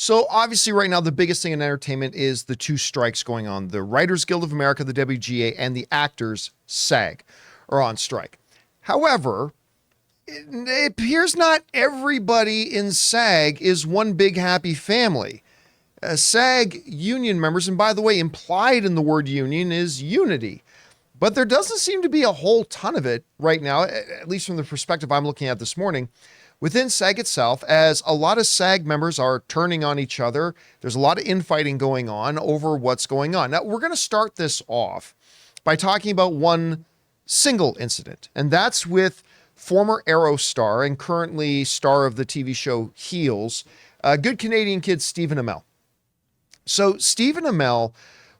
So obviously right now, the biggest thing in entertainment is the two strikes going on. The Writers Guild of America, the WGA, and the actors, SAG, are on strike. However, it appears not everybody in SAG is one big happy family. SAG union members, and by the way, implied in the word union is unity. But there doesn't seem to be a whole ton of it right now, at least from the perspective I'm looking at this morning, within SAG itself, as a lot of SAG members are turning on each other. There's a lot of infighting going on over what's going on. Now, we're going to start this off by talking about one single incident, and that's with former Arrow star and currently star of the TV show Heels, good Canadian kid Stephen Amell. So Stephen Amell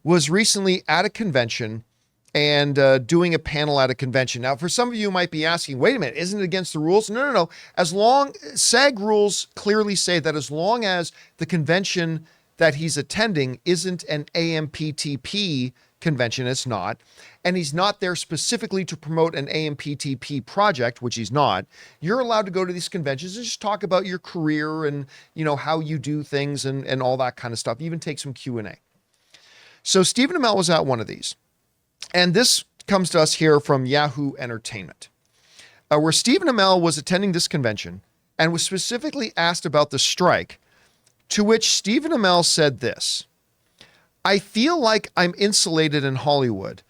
was recently at a convention and doing a panel at a convention. Now, for some of you who might be asking, wait a minute, isn't it against the rules? No. SAG rules clearly say that as long as the convention that he's attending isn't an AMPTP convention, it's not, and he's not there specifically to promote an AMPTP project, which he's not, you're allowed to go to these conventions and just talk about your career and, how you do things and all that kind of stuff. Even take some Q&A. So Stephen Amell was at one of these. And this comes to us here from Yahoo Entertainment, where Stephen Amell was attending this convention and was specifically asked about the strike, to which Stephen Amell said this: "I feel like I'm insulated in Hollywood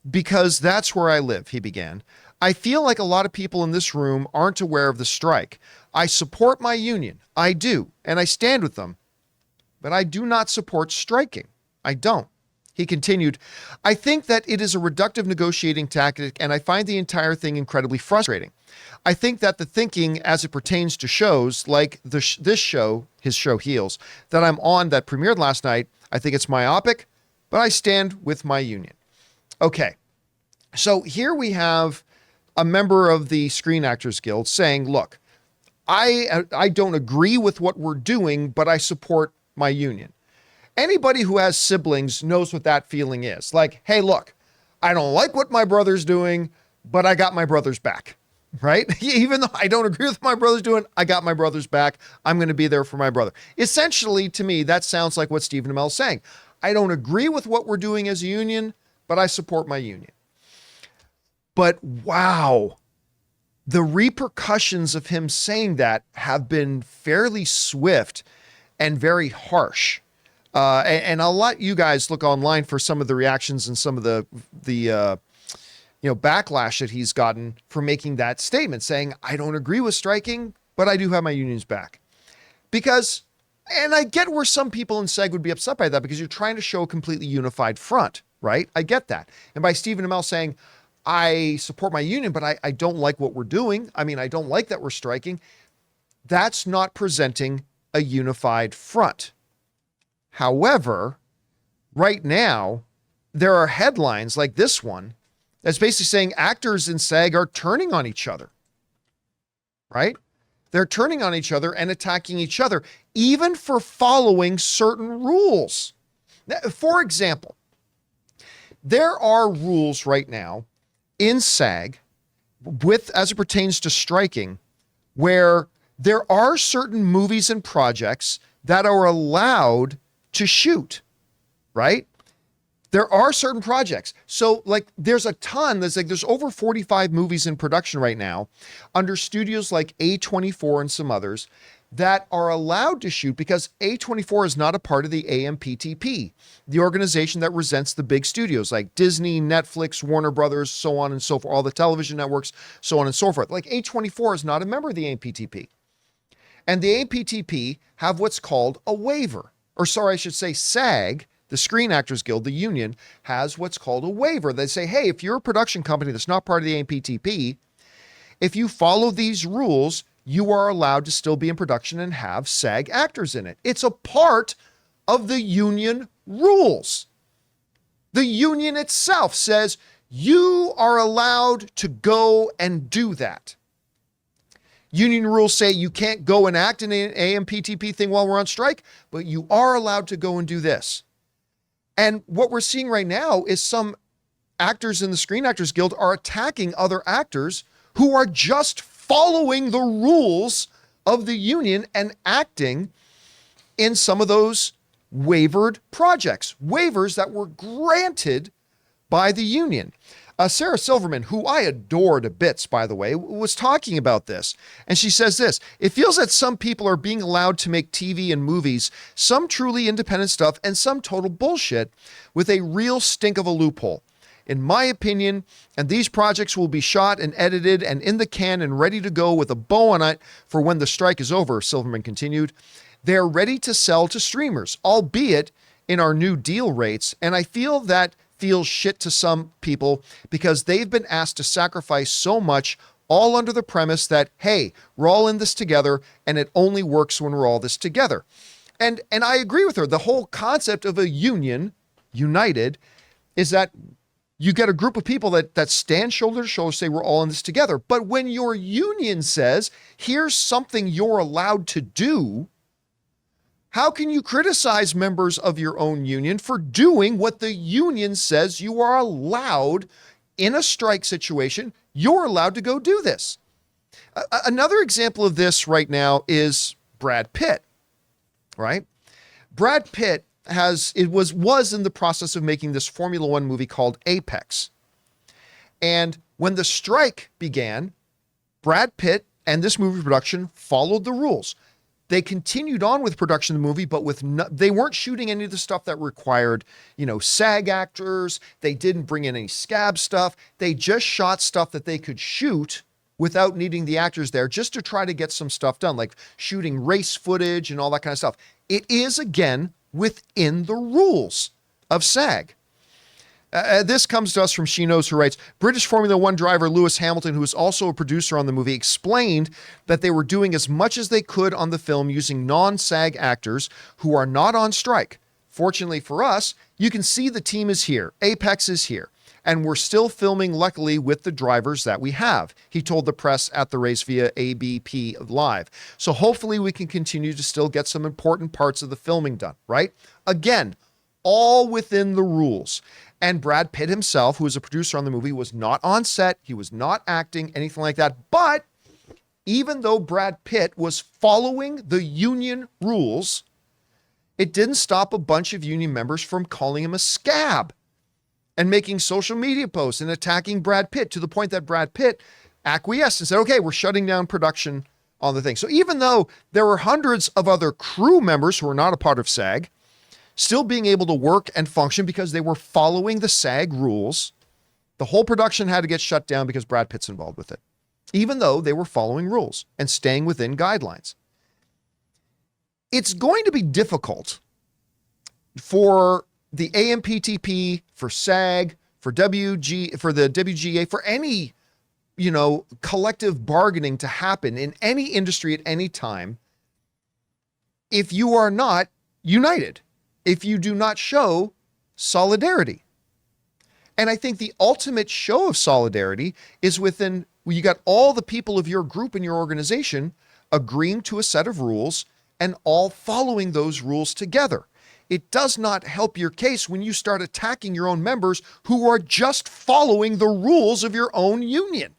because that's where I live," he began. "I feel like a lot of people in this room aren't aware of the strike. I support my union. I do, and I stand with them. But I do not support striking. I don't." He continued, "I think that it is a reductive negotiating tactic, and I find the entire thing incredibly frustrating. I think that the thinking as it pertains to shows like this show, his show Heels, that I'm on that premiered last night, I think it's myopic, but I stand with my union." Okay, so here we have a member of the Screen Actors Guild saying, look, I don't agree with what we're doing, but I support my union. Anybody who has siblings knows what that feeling is. Like, hey, look, I don't like what my brother's doing, but I got my brother's back, right? Even though I don't agree with what my brother's doing, I got my brother's back. I'm going to be there for my brother. Essentially, to me, that sounds like what Stephen Amell is saying. I don't agree with what we're doing as a union, but I support my union. But wow, the repercussions of him saying that have been fairly swift and very harsh. And I'll let you guys look online for some of the reactions and some of the backlash that he's gotten for making that statement, saying, I don't agree with striking, but I do have my union's back. Because, and I get where some people in SAG would be upset by that, because you're trying to show a completely unified front, right? I get that. And by Stephen Amell saying, I support my union, but I don't like what we're doing. I mean, I don't like that we're striking. That's not presenting a unified front. However, right now, there are headlines like this one that's basically saying actors in SAG are turning on each other, right? They're turning on each other and attacking each other, even for following certain rules. Now, for example, there are rules right now in SAG as it pertains to striking, where there are certain movies and projects that are allowed to shoot, right? There are certain projects. So there's there's over 45 movies in production right now under studios like A24 and some others that are allowed to shoot because A24 is not a part of the AMPTP, the organization that represents the big studios like Disney, Netflix, Warner Brothers, so on and so forth, all the television networks, so on and so forth. Like A24 is not a member of the AMPTP. And the AMPTP have what's called a waiver. Or sorry, I should say SAG, the Screen Actors Guild, the union, has what's called a waiver. They say, hey, if you're a production company that's not part of the AMPTP, if you follow these rules, you are allowed to still be in production and have SAG actors in it. It's a part of the union rules. The union itself says you are allowed to go and do that. Union rules say you can't go and act in an AMPTP thing while we're on strike, but you are allowed to go and do this. And what we're seeing right now is some actors in the Screen Actors Guild are attacking other actors who are just following the rules of the union and acting in some of those wavered projects, waivers that were granted by the union. Sarah Silverman, who I adore to bits, by the way, was talking about this. And she says this: it feels that some people are being allowed to make TV and movies, some truly independent stuff and some total bullshit, with a real stink of a loophole. In my opinion, and these projects will be shot and edited and in the can and ready to go with a bow on it for when the strike is over, Silverman continued. They're ready to sell to streamers, albeit in our new deal rates. And I feel that feels shit to some people because they've been asked to sacrifice so much, all under the premise that, hey, we're all in this together and it only works when we're all this together. And I agree with her. The whole concept of a union, united, is that you get a group of people that stand shoulder to shoulder, say we're all in this together. But when your union says, here's something you're allowed to do, how can you criticize members of your own union for doing what the union says you are allowed in a strike situation? You're allowed to go do this. Another example of this right now is Brad Pitt, right? Brad Pitt was in the process of making this Formula One movie called Apex. And when the strike began, Brad Pitt and this movie production followed the rules. They continued on with production of the movie, but they weren't shooting any of the stuff that required, SAG actors. They didn't bring in any scab stuff. They just shot stuff that they could shoot without needing the actors there, just to try to get some stuff done, like shooting race footage and all that kind of stuff. It is, again, within the rules of SAG. This comes to us from She Knows, who writes, British Formula One driver Lewis Hamilton, who is also a producer on the movie, explained that they were doing as much as they could on the film using non-SAG actors who are not on strike. Fortunately for us, you can see the team is here. Apex is here. And we're still filming, luckily, with the drivers that we have, he told the press at the race via ABP Live. So hopefully we can continue to still get some important parts of the filming done, right? Again, all within the rules. And Brad Pitt himself, who is a producer on the movie, was not on set. He was not acting, anything like that. But even though Brad Pitt was following the union rules, it didn't stop a bunch of union members from calling him a scab and making social media posts and attacking Brad Pitt, to the point that Brad Pitt acquiesced and said, okay, we're shutting down production on the thing. So even though there were hundreds of other crew members who were not a part of SAG, still being able to work and function because they were following the SAG rules, the whole production had to get shut down because Brad Pitt's involved with it, even though they were following rules and staying within guidelines. It's going to be difficult for the AMPTP, for SAG, for the WGA, for any, collective bargaining to happen in any industry at any time if you are not united, if you do not show solidarity. And I think the ultimate show of solidarity is when you got all the people of your group and your organization agreeing to a set of rules and all following those rules together. It does not help your case when you start attacking your own members who are just following the rules of your own union.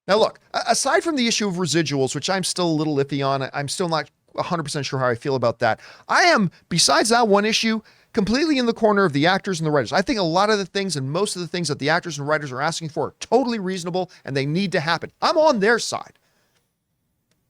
Now, look, aside from the issue of residuals, which I'm still a little iffy on, I'm still not 100% sure how I feel about that. I am, besides that one issue, completely in the corner of the actors and the writers. I think a lot of the things and most of the things that the actors and writers are asking for are totally reasonable and they need to happen. I'm on their side.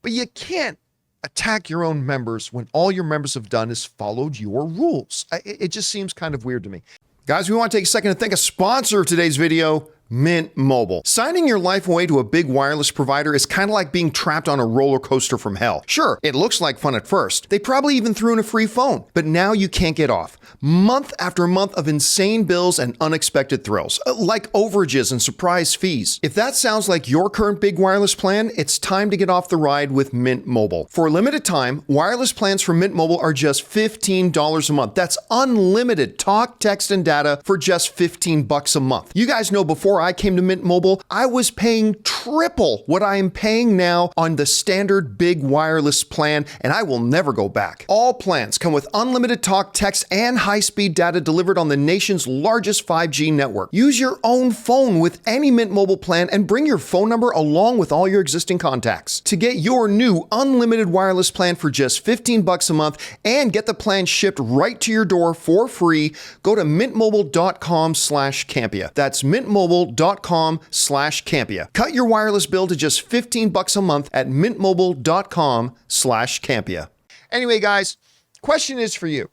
But you can't attack your own members when all your members have done is followed your rules. It just seems kind of weird to me. Guys, we want to take a second to thank a sponsor of today's video, Mint Mobile. Signing your life away to a big wireless provider is kind of like being trapped on a roller coaster from hell. Sure, it looks like fun at first. They probably even threw in a free phone, but now you can't get off. Month after month of insane bills and unexpected thrills, like overages and surprise fees. If that sounds like your current big wireless plan, it's time to get off the ride with Mint Mobile. For a limited time, wireless plans from Mint Mobile are just $15 a month. That's unlimited talk, text, and data for just $15 a month. You guys know before I came to Mint Mobile, I was paying triple what I am paying now on the standard big wireless plan, and I will never go back. All plans come with unlimited talk, text, and high-speed data delivered on the nation's largest 5G network. Use your own phone with any Mint Mobile plan and bring your phone number along with all your existing contacts. To get your new unlimited wireless plan for just $15 a month and get the plan shipped right to your door for free, go to mintmobile.com/Campea. That's mintmobile.com/Campea. Cut your wireless bill to just $15 a month at mintmobile.com/Campea. Anyway, guys, question is for you.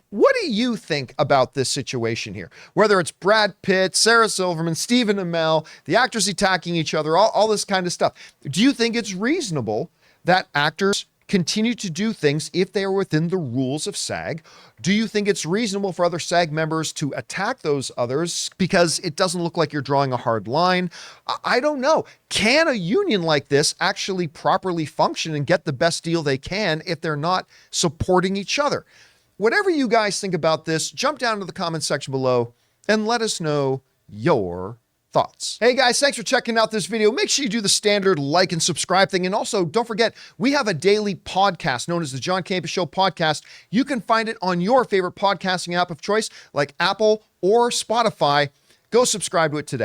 What do you think about this situation here? Whether it's Brad Pitt, Sarah Silverman, Stephen Amell, the actors attacking each other, all this kind of stuff. Do you think it's reasonable that actors continue to do things if they are within the rules of SAG? Do you think it's reasonable for other SAG members to attack those others because it doesn't look like you're drawing a hard line? I don't know. Can a union like this actually properly function and get the best deal they can if they're not supporting each other? Whatever you guys think about this, jump down to the comment section below and let us know your thoughts. Hey guys, thanks for checking out this video. Make sure you do the standard like and subscribe thing. And also don't forget, we have a daily podcast known as the John Campea Show podcast. You can find it on your favorite podcasting app of choice like Apple or Spotify. Go subscribe to it today.